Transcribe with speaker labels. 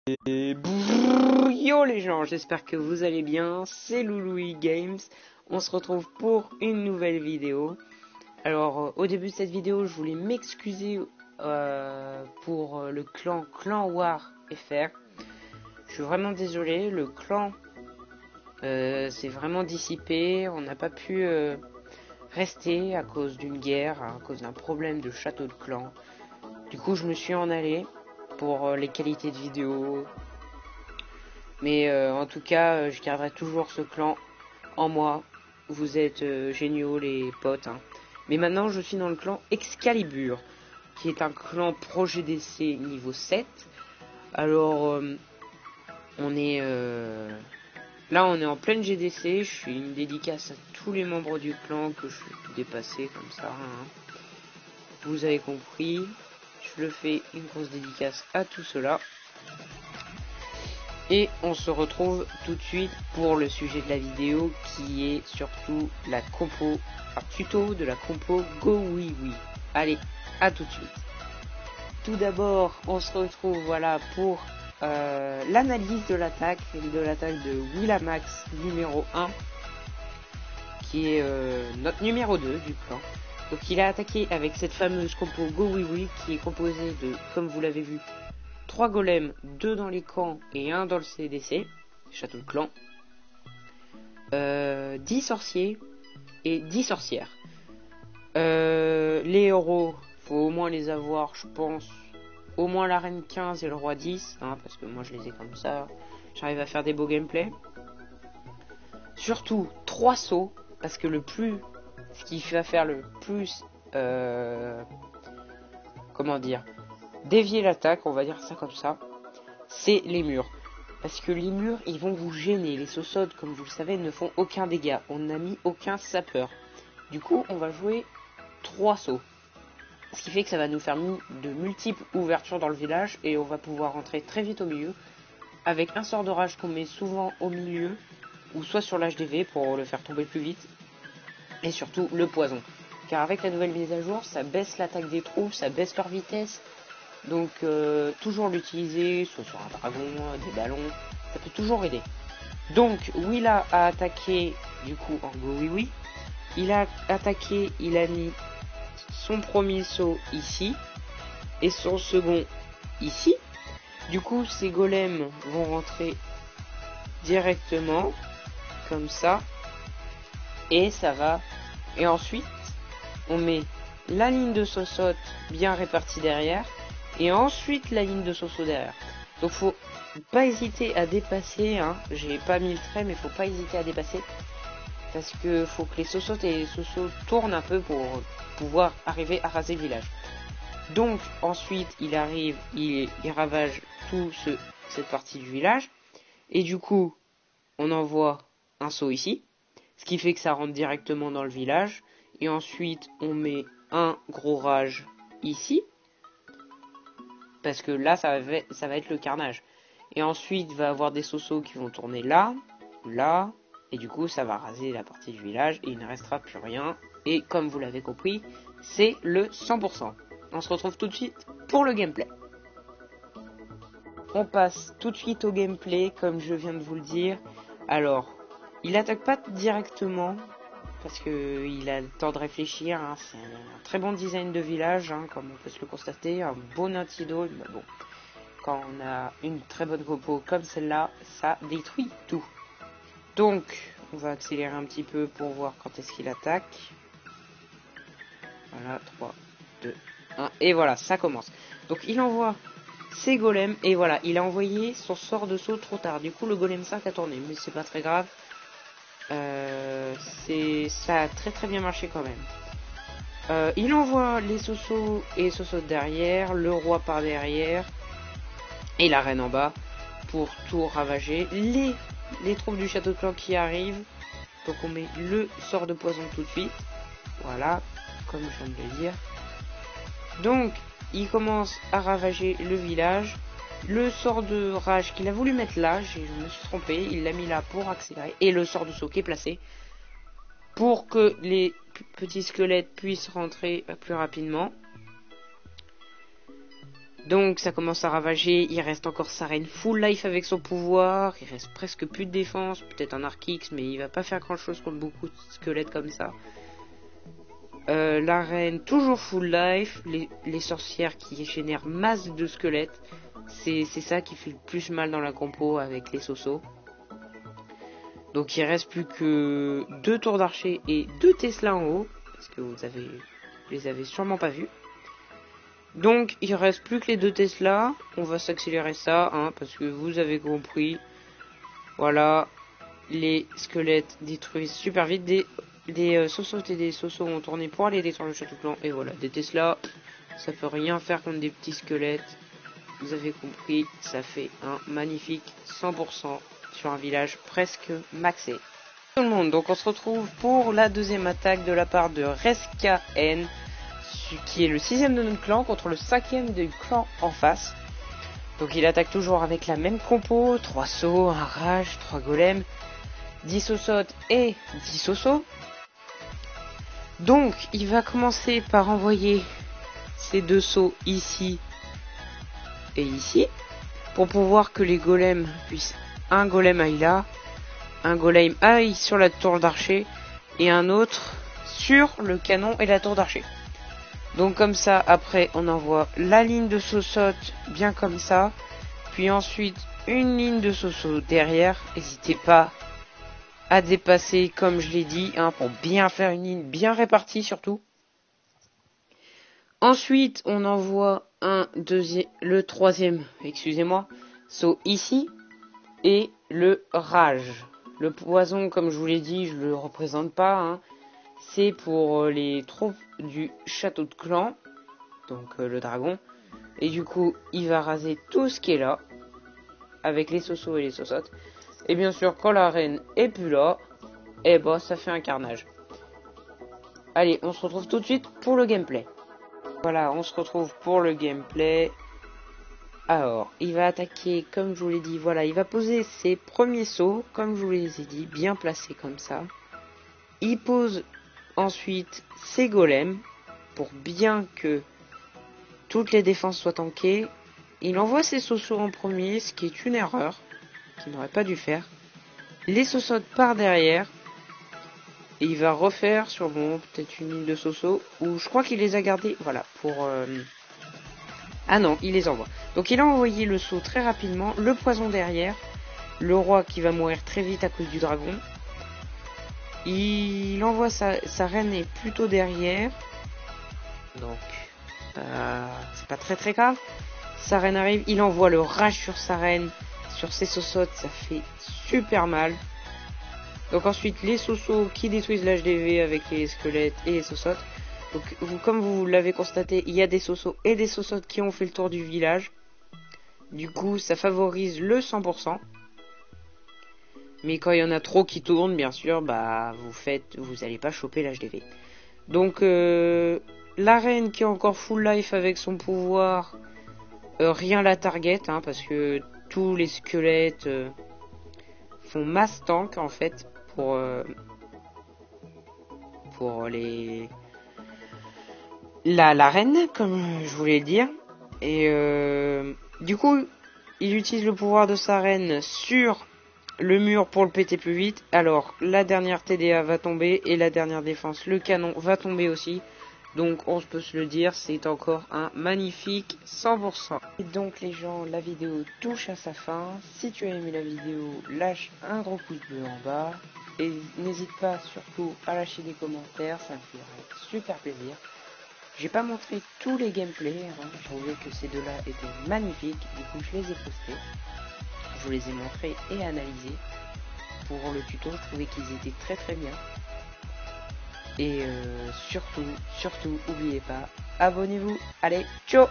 Speaker 1: Yo les gens, j'espère que vous allez bien, c'est Louloui Games. On se retrouve pour une nouvelle vidéo. Alors au début de cette vidéo, je voulais m'excuser pour le clan War FR. Je suis vraiment désolé, le clan s'est vraiment dissipé. On n'a pas pu rester à cause d'une guerre, à cause d'un problème de château de clan. Du coup je me suis en allé pour les qualités de vidéo. Mais en tout cas, je garderai toujours ce clan en moi. Vous êtes géniaux les potes. Hein. Mais maintenant, je suis dans le clan Excalibur, qui est un clan Pro GDC niveau 7. Alors, on est là, on est en pleine GDC. Je suis une dédicace à tous les membres du clan que je suis dépassé comme ça. Hein. Vous avez compris. Je le fais une grosse dédicace à tout cela. Et on se retrouve tout de suite pour le sujet de la vidéo qui est surtout la compo, un tuto de la compo Go Oui Oui. Allez, à tout de suite. Tout d'abord, on se retrouve voilà pour l'analyse de l'attaque de Willamax numéro 1 qui est notre numéro 2 du clan. Donc il a attaqué avec cette fameuse compo Go Oui Oui qui est composée de, comme vous l'avez vu, 3 golems, 2 dans les camps et 1 dans le CDC, château de clan, 10 sorciers et 10 sorcières. Les héros, faut au moins les avoir, je pense, au moins la reine 15 et le roi 10, hein, parce que moi je les ai comme ça, j'arrive à faire des beaux gameplays. Surtout 3 sauts, parce que ce qui va faire le plus, comment dire, dévier l'attaque, on va dire ça comme ça, c'est les murs. Parce que les murs, ils vont vous gêner. Les sausodes, comme vous le savez, ne font aucun dégât. On n'a mis aucun sapeur. Du coup, on va jouer 3 sauts. Ce qui fait que ça va nous faire de multiples ouvertures dans le village. Et on va pouvoir rentrer très vite au milieu. Avec un sort de rage qu'on met souvent au milieu. Ou soit sur l'HDV pour le faire tomber plus vite. Et surtout, le poison. Car avec la nouvelle mise à jour, ça baisse l'attaque des troupes, ça baisse leur vitesse. Donc toujours l'utiliser, soit sur un dragon, des ballons, ça peut toujours aider. Donc Willa a attaqué du coup en Go Oui Oui. Il a attaqué, il a mis son premier saut ici et son second ici. Du coup ces golems vont rentrer directement comme ça et ça va. Et ensuite on met la ligne de Sosote bien répartie derrière. Et ensuite la ligne de Soso derrière. Donc faut pas hésiter à dépasser. Hein. J'ai pas mis le trait, mais faut pas hésiter à dépasser. Parce que faut que les Sosotes et les Sosos tournent un peu pour pouvoir arriver à raser le village. Donc ensuite il arrive, il ravage cette partie du village. Et du coup on envoie un saut ici. Ce qui fait que ça rentre directement dans le village. Et ensuite on met un gros rage ici. Parce que là, ça va être le carnage. Et ensuite, il va y avoir des sosos qui vont tourner là, là. Et du coup, ça va raser la partie du village. Et il ne restera plus rien. Et comme vous l'avez compris, c'est le 100%. On se retrouve tout de suite pour le gameplay. On passe tout de suite au gameplay, comme je viens de vous le dire. Alors, il attaque pas directement. Parce qu'il a le temps de réfléchir. Hein. C'est un très bon design de village, hein, comme on peut se le constater. Un bon antidote. Mais bon, quand on a une très bonne compo comme celle-là, ça détruit tout. Donc, on va accélérer un petit peu pour voir quand est-ce qu'il attaque. Voilà, 3, 2, 1. Et voilà, ça commence. Donc, il envoie ses golems. Et voilà, il a envoyé son sort de saut trop tard. Du coup, le golem 5 a tourné. Mais c'est pas très grave. Ça a très bien marché quand même. Il envoie les sosos et sosos derrière, le roi par derrière et la reine en bas pour tout ravager. Les troupes du château de clan qui arrivent. Donc on met le sort de poison tout de suite. Voilà, comme je viens de le dire. Donc il commence à ravager le village. Le sort de rage qu'il a voulu mettre là, je me suis trompé, il l'a mis là pour accélérer. Et le sort de saut qui est placé pour que les petits squelettes puissent rentrer plus rapidement. Donc ça commence à ravager, il reste encore Saren full life avec son pouvoir, il reste presque plus de défense, peut-être un Arc-X, mais il va pas faire grand chose contre beaucoup de squelettes comme ça. La reine toujours full life, les sorcières qui génèrent masse de squelettes, c'est ça qui fait le plus mal dans la compo avec les Sosos. Donc il reste plus que 2 tours d'archer et 2 Tesla en haut, parce que vous les avez sûrement pas vus. Donc il reste plus que les 2 Tesla, on va s'accélérer ça, hein, parce que vous avez compris. Voilà, les squelettes détruisent super vite, des Sosos et des Sosos ont tourné pour aller détruire le château clan, et voilà, des Tesla, ça peut rien faire contre des petits squelettes. Vous avez compris, ça fait un magnifique 100% sur un village presque maxé. Tout le monde, donc on se retrouve pour la deuxième attaque de la part de Reskaen, qui est le 6ème de notre clan contre le 5ème du clan en face. Donc il attaque toujours avec la même compo, 3 sauts, un rage, 3 golems, 10 sosotes et 10 sosos. Donc il va commencer par envoyer ces 2 sauts ici et ici, pour pouvoir que les golems puissent, un golem aille là, un golem aille sur la tour d'archer, et un autre sur le canon et la tour d'archer. Donc comme ça, après on envoie la ligne de sosotes bien comme ça, puis ensuite une ligne de sosos derrière. N'hésitez pas à dépasser comme je l'ai dit, hein, pour bien faire une ligne bien répartie surtout. Ensuite, on envoie le troisième, excusez-moi, saut ici, et le rage. Le poison, comme je vous l'ai dit, je le représente pas, hein. C'est pour les troupes du château de clan, donc le dragon. Et du coup, il va raser tout ce qui est là, avec les sosos et les sosotes. Et bien sûr, quand la reine est plus là, eh ben, ça fait un carnage. Allez, on se retrouve tout de suite pour le gameplay. Voilà, on se retrouve pour le gameplay. Alors, il va attaquer, comme je vous l'ai dit, voilà, il va poser ses premiers sauts, comme je vous les ai dit, bien placés comme ça. Il pose ensuite ses golems, pour bien que toutes les défenses soient tankées. Il envoie ses sosos en premier, ce qui est une erreur, qu'il n'aurait pas dû faire. Les sosos par derrière. Et il va refaire sur peut-être une ligne de sosos, ou je crois qu'il les a gardés, voilà, pour... Ah non, il les envoie. Donc il a envoyé le saut très rapidement, le poison derrière, le roi qui va mourir très vite à cause du dragon. Il envoie sa reine est plutôt derrière, donc c'est pas très grave. Sa reine arrive, il envoie le rage sur sa reine, sur ses sosotes, ça fait super mal. Donc ensuite les sosos qui détruisent l'HDV avec les squelettes et les sosotes. Donc comme vous l'avez constaté, il y a des sosos et des sosotes qui ont fait le tour du village. Du coup ça favorise le 100%. Mais quand il y en a trop qui tournent, bien sûr, bah vous allez pas choper l'HDV. Donc la reine qui est encore full life avec son pouvoir, rien la target, hein, parce que tous les squelettes font mass tank en fait pour la reine, comme je voulais le dire. Et du coup, il utilise le pouvoir de sa reine sur le mur pour le péter plus vite. Alors, la dernière TDA va tomber et la dernière défense, le canon, va tomber aussi. Donc, on peut se le dire, c'est encore un magnifique 100%. Et donc, les gens, la vidéo touche à sa fin. Si tu as aimé la vidéo, lâche un gros pouce bleu en bas. Et n'hésite pas surtout à lâcher des commentaires, ça me ferait super plaisir. J'ai pas montré tous les gameplays, hein. Je trouvais que ces deux-là étaient magnifiques, du coup je les ai postés. Je vous les ai montrés et analysés. Pour le tuto, je trouvais qu'ils étaient très bien. Et surtout, n'oubliez pas, abonnez-vous. Allez, ciao!